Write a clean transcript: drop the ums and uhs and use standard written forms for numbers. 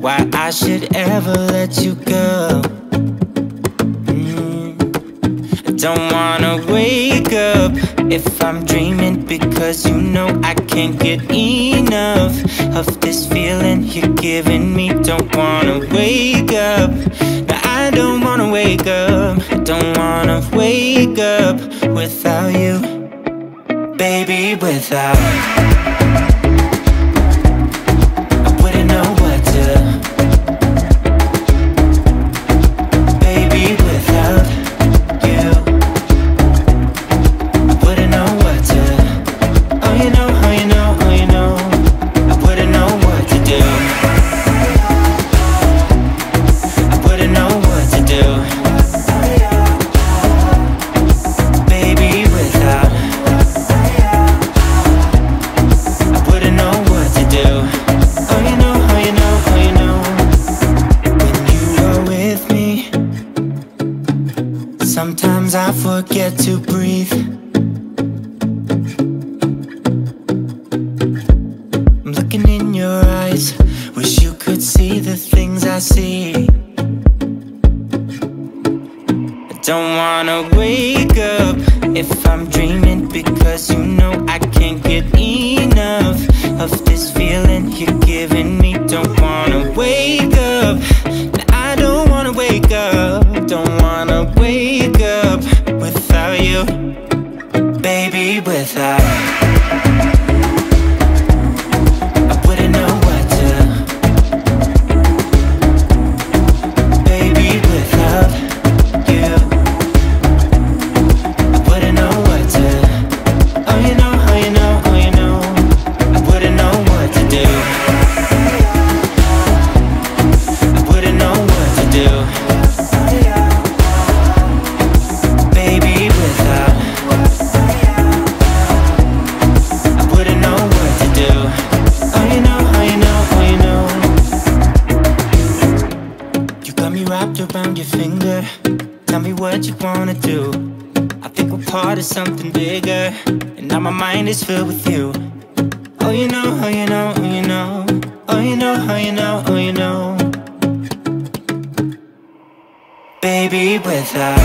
why I should ever let you go. I don't wanna wake up if I'm dreaming, because you know I can't get enough of this feeling you're giving me. Don't wanna wake up, no, I don't wanna wake up. I don't wanna wake up without you, baby, without. I wouldn't know what to, baby, without you. I wouldn't know what to, oh you know, oh you know, oh you know. I wouldn't know what to do. I wouldn't know what to do, baby, without. I wouldn't know what to do. Oh you know, oh you know, oh you know. When you are with me, sometimes I forget to breathe. I'm looking in your eyes, wish you could see the things I see. I don't wanna wake up if I'm dreaming, because you know I can't get enough of this feeling you're giving me. Don't wanna wake up, no, I don't wanna wake up. Don't wanna wake up without you, baby, without. I wouldn't know what to, baby, without you. I wouldn't know what to, oh you know, oh you know, oh you know. I wouldn't know what to do. I wouldn't know what to do, baby, without. I wouldn't know what to do. Oh you know, oh you know, oh you know. You got me wrapped around your finger. Tell me what you wanna do. I think we're part of something bigger, and now my mind is filled with you. Oh you know, oh you know, oh you know. Oh you know, oh you know, oh you know. Baby, without.